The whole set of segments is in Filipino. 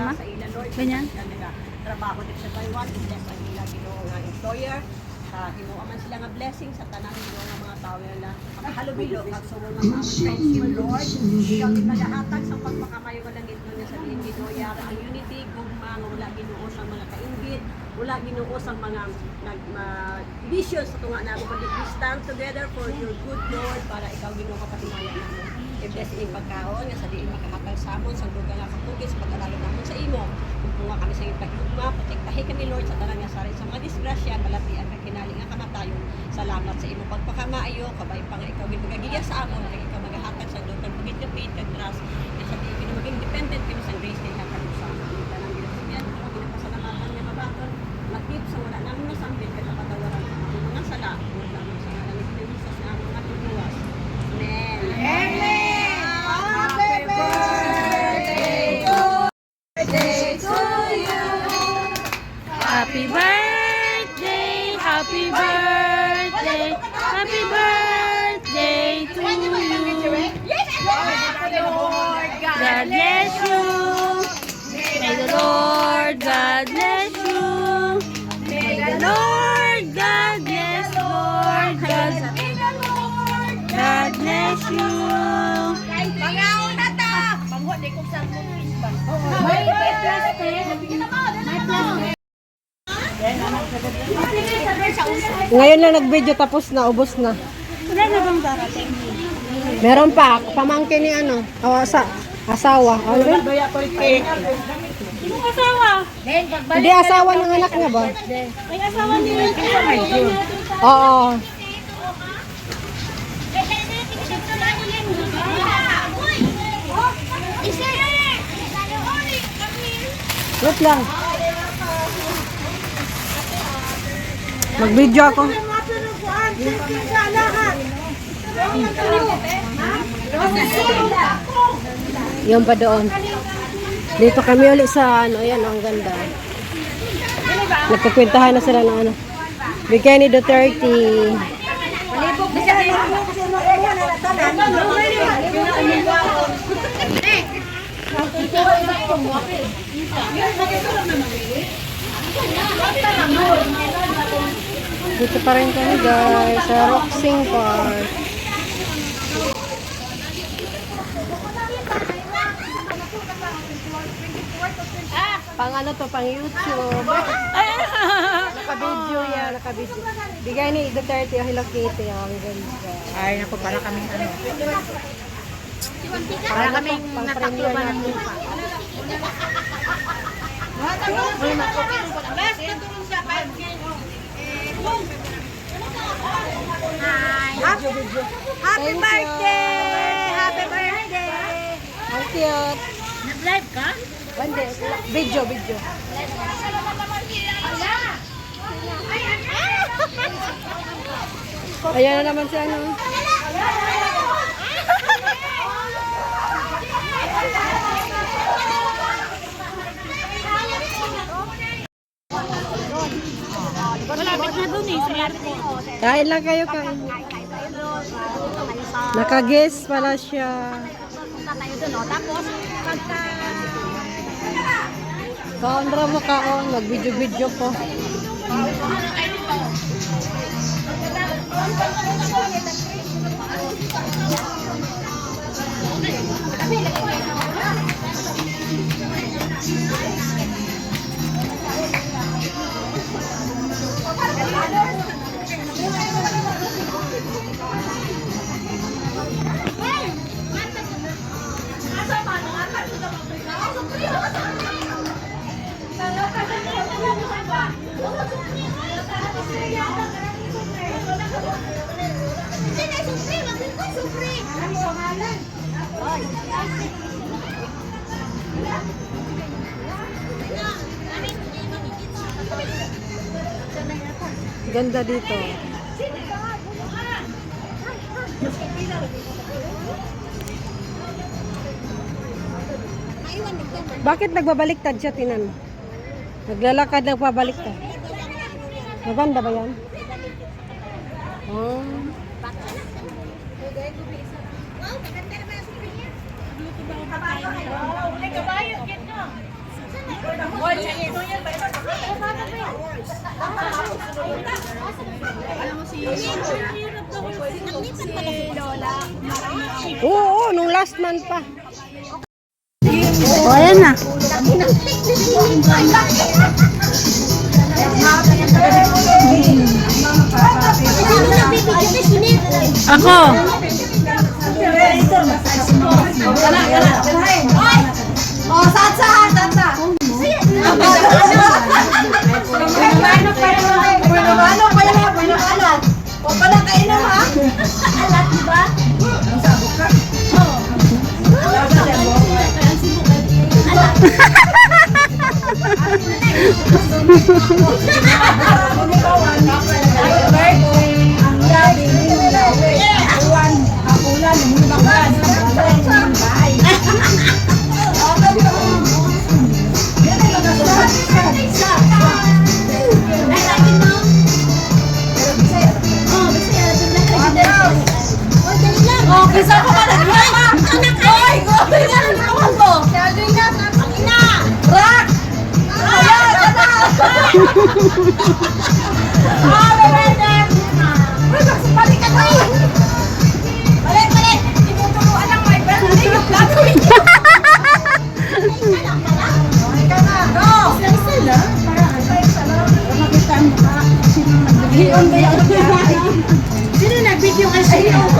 ma? Sa ilang Lord, Ganyan? trabaho din sa Taiwan, bless ang ilang Ginoo nga employer. Sa himuha man sila nga blessing sa tanang Ginoo nga mga tawo nila. Makahalubilo kag sumo nga mga friends mo Lord. Ikaw din nagahatag sa pagpakamayo nga langit mo nga sa diin Ginoo yara ang unity gugma nga wala Ginoo sa mga kainggit, wala Ginoo sa mga visions sa tunga nako kundi we stand together for your good Lord para ikaw Ginoo kapatimayan namo. I-bless ing pagkaon nga sa diin makahatag sa amon sa dugang nga kapugis sa pag-alagad namon sa imo. Kung nga kami sa iyong pagigma, protektahi kami Lord sa tanan nga sari sa mga disgrasya, kalatian kag kinali nga kamatayon. Salamat sa imo pagpakamaayo, kabay pa nga ikaw ginagiya sa amon, kag ikaw magahatag sa dugang pagigapit kag trust. Nga sa diin Ginoo maging dependent kami sa grace kay hatag sa amon. Tanang ginasiyan, kung ginapasalamatan nga mabaton, magtip sa wala namin nasambit kag kapatawaran sa among mga sala. Wala namin sa ngalan ni Jesus nga among matutuwas. Amen. Amen. Happy birthday to you. Happy birthday, happy birthday, happy birthday to you. God bless you. May the Lord God bless you. May the Lord God bless, Lord God. God bless you. Pangaon na ta. Panghod di ko sa movies ba. May plastic. May plastic. Ngayon lang nag-video tapos na, ubos na. Wala na bang darating? Meron pa, pamangkin ni ano, asawa. Ano ba? Sinong asawa? Hindi asawa ng anak niya ba? May asawa nila. Oo. Wait lang. Mag-video ako. Yung pa doon. Dito kami ulit sa ano, ayan, ang ganda. Nagkakwentahan na sila ng ano. Bigyan ni Duterte. Dito pa rin kami guys, sa Roxing Park. Pang ano to, pang YouTube. Naka-video yan, naka-video. Bigay ni Duterte yung Hello Kitty, ang ganda. Ay, naku, para kaming ano. Para kaming natakloban ng lupa. Happy birthday! Happy birthday! Ang cute. Nag-live ka? Hindi, video. Ayan na naman siya, ano. Malapit na dun eh, sa airport. Kain lang kayo, kain. Naka-guest pala siya. Punta tayo doon, no? Tapos, pagka Kaon ra mo kaon, mag-video ko. Ganda dito. Bakit nagbabaliktad siya, tinan? Naglalakad na pabaliktad. Maganda ba yan? Oh. Oo, nung last month pa. O, ayan na. Ako.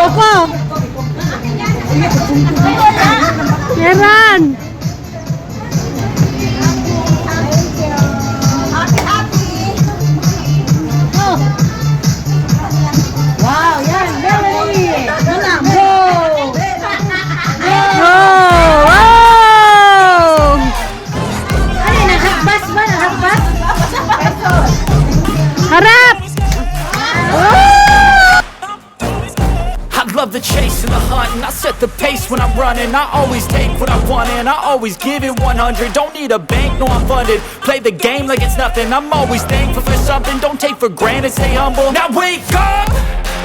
Ako. Meron. Harap! I love the chase and the hunt, and I set the pace when I'm running. I always take what I want and I always give it 100. Don't need a bank, no I'm funded. Play the game like it's nothing. I'm always thankful for something. Don't take for granted, stay humble. Now wake up!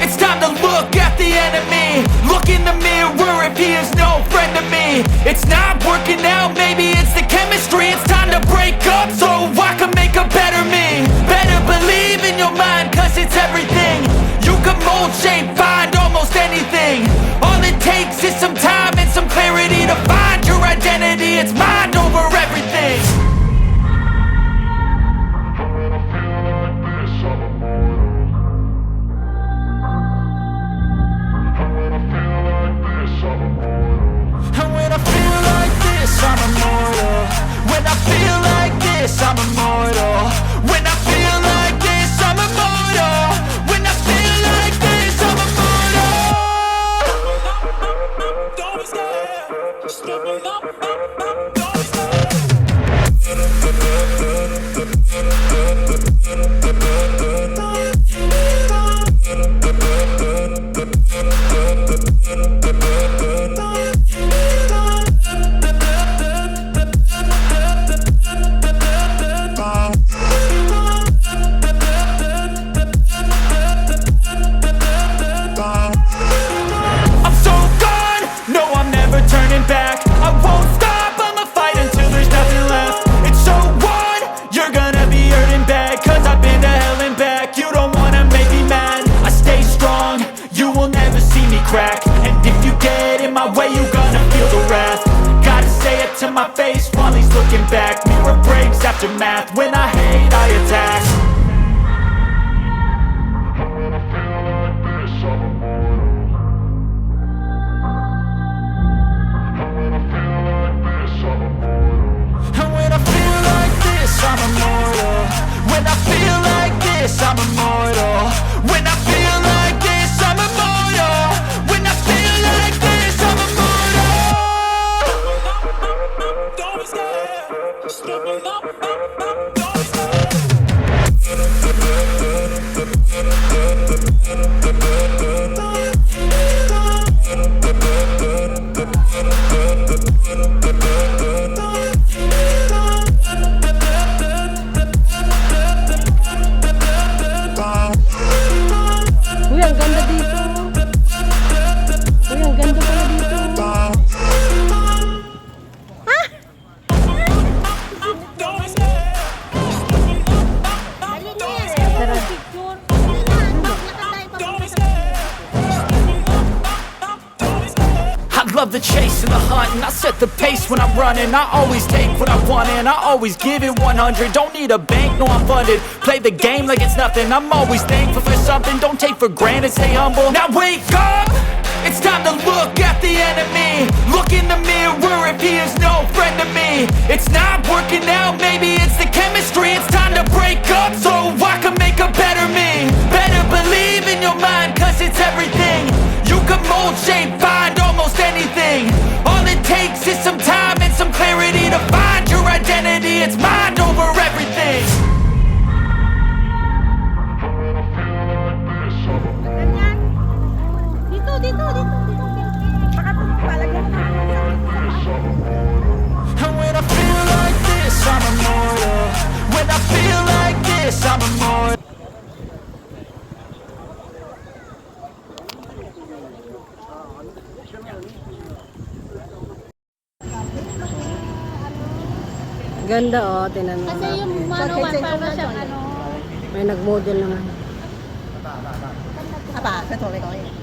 It's time to look at the enemy. Look in the mirror if he is no friend to me. It's not working out, maybe it's the chemistry. It's time to break up so I can make a better me. Better believe in your mind, cause it's everything. You can mold, shape, find almost anything. All it takes is some time and some clarity to find your identity. It's mind over everything. And when I feel like this, I'm immortal. When I feel like this, I'm immortal. When I feel like this, I'm immortal. When I feel like this, I'm immortal. Don't stop, stepping up, don't stop. I'm so gone, no I'm never turning back. I won't stop, I'ma fight until there's nothing left. It's so on, you're gonna be hurting bad. Cause I've been to hell and back, you don't wanna make me mad. I stay strong, you will never see me crack. And if you get in my way, you're gonna feel the wrath. Gotta say it to my face while he's looking back. Mirror breaks after math, when I hate I attack. And when I feel like this, I'm immortal. When I feel like this, I'm immortal. When I feel like this, I'm immortal. When I feel like this, I'm immortal. Don't stop, stepping up, don't stop. Uy, ang ganda dito. Uy, ang ganda pala dito. Don't stop. love the chase and the hunt, and I set the pace when I'm running. I always take what I want and I always give it 100. Don't need a bank, no I'm funded. Play the game like it's nothing. I'm always thankful for something. Don't take for granted, stay humble. Now wake up! It's time to look at the enemy. Look in the mirror if he is no friend to me. It's not working out, maybe it's the chemistry. It's time to break up so I can make a better me. Better believe in your mind, cause it's everything. You can mold, shape, find almost anything. All it takes is some time and some clarity to find your identity. It's mind over everything. And when I feel like this, I'm immortal. When I feel like this, I'm immortal. Ganda oh, tinan mo. Kasi yung manuman, para siyang ano. May nag-model naman. Apa, ito, ito.